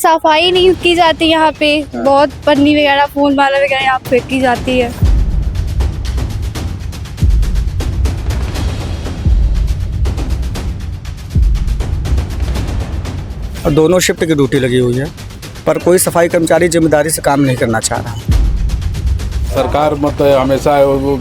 सफाई नहीं की जाती यहाँ पे। बहुत पन्नी वगैरह फूल माला वगैरह यहाँ फेंकी जाती है। और दोनों शिफ्ट की ड्यूटी लगी हुई है, पर कोई सफाई कर्मचारी जिम्मेदारी से काम नहीं करना चाह रहा। सरकार मतलब हमेशा वो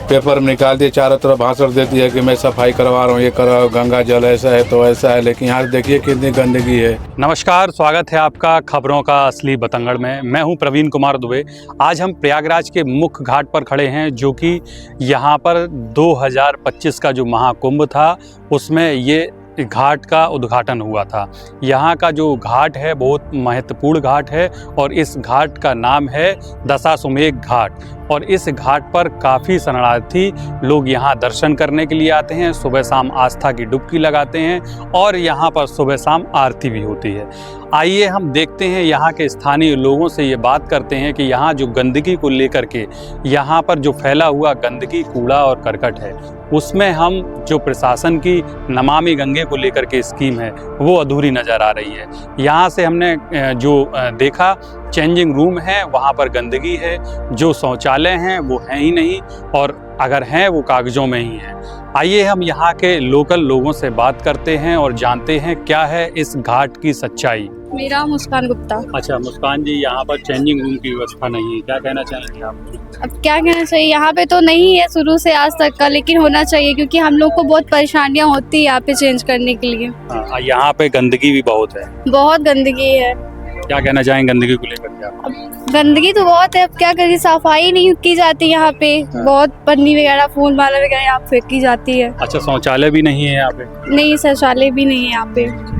पेपर में निकाल दिए, चारों तरफ भाषण देती है कि मैं सफाई करवा रहा हूँ, ये कर रहा हूँ, गंगा जल ऐसा है तो ऐसा है, लेकिन यहाँ देखिए कितनी गंदगी है। नमस्कार, स्वागत है आपका खबरों का असली बतंगड़ में। मैं हूं प्रवीण कुमार दुबे। आज हम प्रयागराज के मुख्य घाट पर खड़े हैं, जो कि यहाँ पर 2025 का जो महाकुंभ था उसमें ये घाट का उद्घाटन हुआ था। यहाँ का जो घाट है बहुत महत्वपूर्ण घाट है और इस घाट का नाम है दशाश्वमेध घाट। और इस घाट पर काफ़ी शरणार्थी लोग यहाँ दर्शन करने के लिए आते हैं, सुबह शाम आस्था की डुबकी लगाते हैं और यहाँ पर सुबह शाम आरती भी होती है। आइए हम देखते हैं यहाँ के स्थानीय लोगों से ये बात करते हैं कि यहाँ जो गंदगी को लेकर के यहाँ पर जो फैला हुआ गंदगी, कूड़ा और करकट है, उसमें हम जो प्रशासन की नमामि गंगे को लेकर के स्कीम है वो अधूरी नज़र आ रही है। यहाँ से हमने जो देखा, चेंजिंग रूम है वहाँ पर गंदगी है, जो शौचालय हैं वो हैं ही नहीं, और अगर हैं वो कागज़ों में ही हैं। आइए हम यहाँ के लोकल लोगों से बात करते हैं और जानते हैं क्या है इस घाट की सच्चाई। मेरा मुस्कान गुप्ता। अच्छा मुस्कान जी, यहाँ पर चेंजिंग रूम की व्यवस्था नहीं है, क्या कहना चाहेंगे आप? अब क्या कहना चाहिए, यहाँ पे तो नहीं है शुरू से आज तक का, लेकिन होना चाहिए क्योंकि हम लोग को बहुत परेशानियाँ होती है यहाँ पे चेंज करने के लिए। हाँ, यहाँ पे गंदगी भी बहुत है। बहुत गंदगी है। क्या कहना चाहेंगे गंदगी को लेकर के आप? अब गंदगी तो बहुत है, अब क्या करिए, सफाई नहीं की जाती यहाँ पे। बहुत पन्नी वगैरह फूल माला वगैरह यहाँ फेंकी जाती है। अच्छा, शौचालय भी नहीं है यहाँ पे? नहीं, शौचालय भी नहीं है यहाँ पे।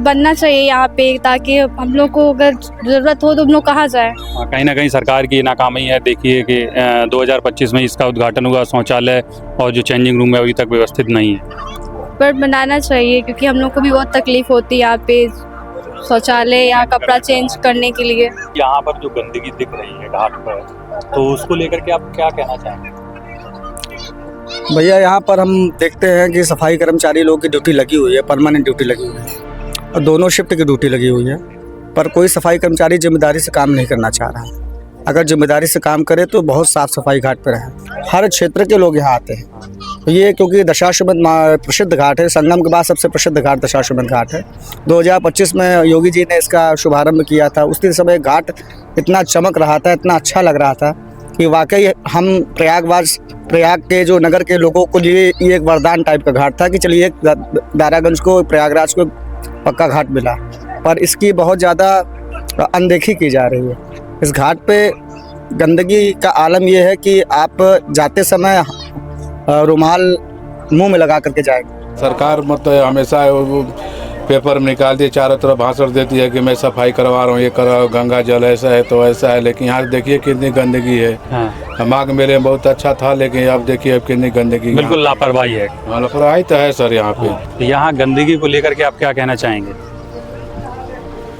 बनना चाहिए यहाँ पे, ताकि हम लोग को अगर जरूरत हो तो हम लोग कहाँ जाए। कहीं ना कहीं सरकार की नाकामी है। देखिए कि 2025 में इसका उद्घाटन हुआ, शौचालय और जो चेंजिंग रूम है अभी तक व्यवस्थित नहीं है। पर बनाना चाहिए क्योंकि हम लोग को भी बहुत तकलीफ होती है यहाँ पे शौचालय या कपड़ा चेंज करने के लिए। यहाँ पर जो गंदगी दिख रही है घाट पर, तो उसको लेकर के आप क्या कहना चाहेंगे? भैया यहाँ पर हम देखते हैं कि सफाई कर्मचारी लोगों की ड्यूटी लगी हुई है, परमानेंट ड्यूटी लगी हुई है, और दोनों शिफ्ट की ड्यूटी लगी हुई है, पर कोई सफाई कर्मचारी जिम्मेदारी से काम नहीं करना चाह रहा। अगर जिम्मेदारी से काम करे तो बहुत साफ़ सफाई घाट पर है, हर क्षेत्र के लोग यहाँ आते हैं। ये क्योंकि दशाश्वमेध प्रसिद्ध घाट है, संगम के बाद सबसे प्रसिद्ध घाट दशाश्वमेध घाट है। 2025 में योगी जी ने इसका शुभारंभ किया था। उसी समय घाट इतना चमक रहा था, इतना अच्छा लग रहा था कि वाकई हम प्रयाग के जो नगर के लोगों को लिए ये एक वरदान टाइप का घाट था कि चलिए दारागंज को, प्रयागराज को पक्का घाट मिला, पर इसकी बहुत ज़्यादा अनदेखी की जा रही है। इस घाट पे गंदगी का आलम यह है कि आप जाते समय रुमाल मुंह में लगा करके जाएंगे। सरकार मतलब हमेशा वो पेपर में निकाल दिए, चारों तरफ भाषण देती है कि मैं सफाई करवा रहा हूँ, ये कर रहा हूँ, गंगा जल ऐसा है तो ऐसा है, लेकिन यहाँ देखिए कितनी गंदगी है। हाँ। माघ मेले में बहुत अच्छा था, लेकिन अब देखिए अब कितनी गंदगी। बिल्कुल लापरवाही है। लापरवाही तो है सर यहाँ पे। तो यहाँ गंदगी को लेकर के आप क्या कहना चाहेंगे?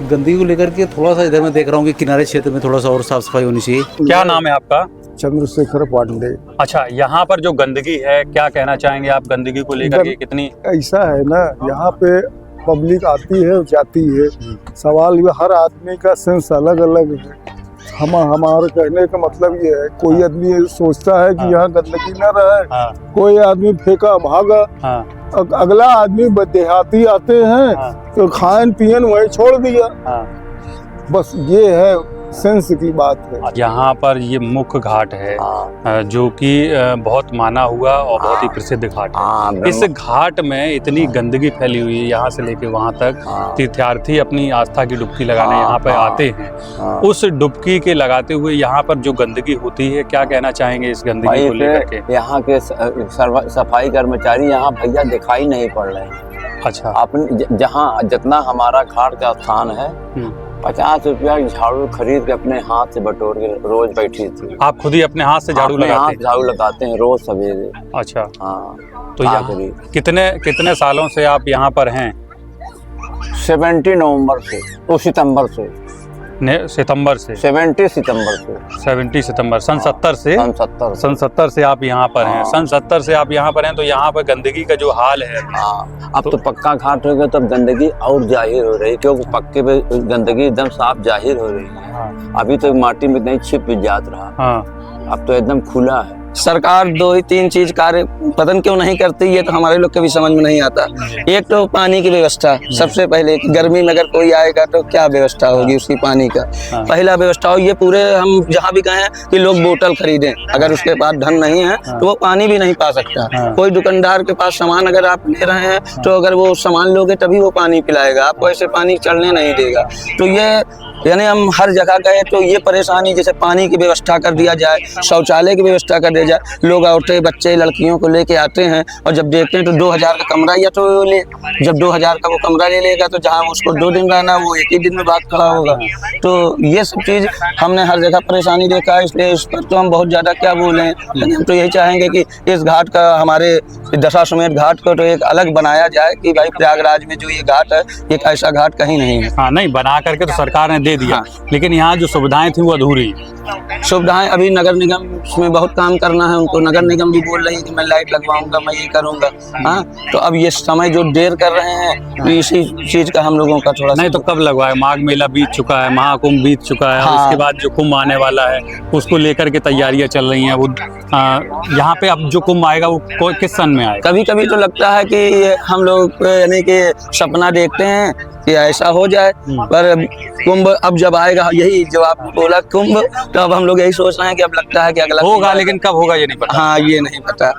गंदगी को लेकर के थोड़ा सा इधर मैं देख रहा हूँ कि किनारे क्षेत्र में थोड़ा सा और साफ सफाई होनी चाहिए। क्या नाम है आपका? चंद्रशेखर पांडे। अच्छा, यहाँ पर जो गंदगी है क्या कहना चाहेंगे आप गंदगी को लेकर के? कितनी ऐसा है ना, यहाँ पे पब्लिक आती है जाती है, सवाल ये हर आदमी का सेंस अलग अलग है। हमारे कहने का मतलब ये है, कोई आदमी सोचता है कि यहाँ गंदगी न रहे, कोई आदमी फेंका भागा, अगला आदमी देहाती आते हैं तो खान पियन वहीं छोड़ दिया। बस ये है, सेंस की बात है। यहाँ पर ये मुख्य घाट है जो कि बहुत माना हुआ और बहुत ही प्रसिद्ध घाट है। इस घाट में इतनी गंदगी फैली हुई है, यहाँ से लेके वहाँ तक तीर्थयार्थी अपनी आस्था की डुबकी लगाने यहाँ पे आते हैं। उस डुबकी के लगाते हुए यहाँ पर जो गंदगी होती है, क्या कहना चाहेंगे इस गंदगी को लेकर के? यहाँ के सफाई कर्मचारी यहाँ भैया दिखाई नहीं पड़ रहे हैं। अच्छा, अपने जहाँ जितना हमारा घाट का स्थान है, 50 रुपया झाड़ू खरीद के अपने हाथ से बटोर के रोज बैठी थी। आप खुद ही अपने हाथ से झाड़ू लगाते हैं रोज सवेरे? अच्छा, हाँ। तो यहाँ कितने सालों से आप यहाँ पर हैं? 70 नवंबर से तो सितंबर से। सितंबर से 70 सितंबर से 70 सितंबर सन 70 से सन 70 से आप यहाँ पर हैं। सन 70 से आप यहाँ पर हैं, तो यहाँ पर गंदगी का जो हाल है, हाँ, अब तो पक्का घाट हो गया तो अब गंदगी और जाहिर हो रही है, क्योंकि पक्के पे गंदगी एकदम साफ जाहिर हो रही है। अभी तो माटी में नहीं छिप जात रहा, अब तो एकदम खुला है। सरकार 2 ही 3 चीज कार्य पता क्यों नहीं करती, ये तो हमारे लोग के भी समझ में नहीं आता। एक तो पानी की व्यवस्था, सबसे पहले गर्मी में अगर कोई आएगा तो क्या व्यवस्था होगी उसकी पानी का, पहला व्यवस्था हो। ये पूरे हम जहाँ भी गए हैं कि लोग बोतल खरीदें, अगर उसके पास धन नहीं है तो वो पानी भी नहीं पा सकता। कोई दुकानदार के पास सामान अगर आप ले रहे हैं तो अगर वो सामान लोगे तभी वो पानी पिलाएगा, आपको ऐसे पानी चलने नहीं देगा। तो ये यानी हम हर जगह गए तो ये परेशानी, जैसे पानी की व्यवस्था कर दिया जाए, शौचालय की व्यवस्था कर दिया जाए। लोग औरतें बच्चे लड़कियों को लेके आते हैं और जब देखते हैं तो 2000 का कमरा, या तो ले जब 2000 का वो कमरा ले लेगा तो जहाँ उसको 2 दिन रहना वो 1 ही दिन में भाग खड़ा होगा। तो ये सब चीज़ हमने हर जगह परेशानी देखा है, इसलिए इस पर तो हम बहुत ज़्यादा क्या बोलें। लेकिन हम तो यही चाहेंगे कि इस घाट का, हमारे दशाश्वमेध घाट को तो एक अलग बनाया जाए कि भाई प्रयागराज में जो ये घाट है, एक ऐसा घाट कहीं नहीं है। हाँ, नहीं बना करके तो सरकार ने दे दिया, लेकिन यहाँ जो सुविधाएं थी वो अधूरी। सुविधाएं अभी नगर निगम में बहुत काम करना है उनको, नगर निगम भी बोल रही है कि मैं लाइट लगवाऊंगा, मैं ये करूंगा। हाँ, तो अब ये समय जो देर कर रहे हैं तो इसी चीज का हम लोगों का थोड़ा नहीं तो कब लगवाए, माघ मेला बीत चुका है, महाकुंभ बीत चुका है, और इसके बाद जो कुंभ आने वाला है उसको लेकर के तैयारियां चल रही हैं। वो यहाँ पे अब जो कुंभ आएगा वो किस सन में आएगा? कभी कभी तो लगता है कि हम लोग यानी कि सपना देखते हैं कि ऐसा हो जाए, पर कुंभ अब जब आएगा, यही जब आप बोला कुंभ, तो अब हम लोग यही सोच रहे हैं कि अब लगता है कि अगला होगा, लेकिन कब होगा ये नहीं पता। हाँ, ये नहीं पता।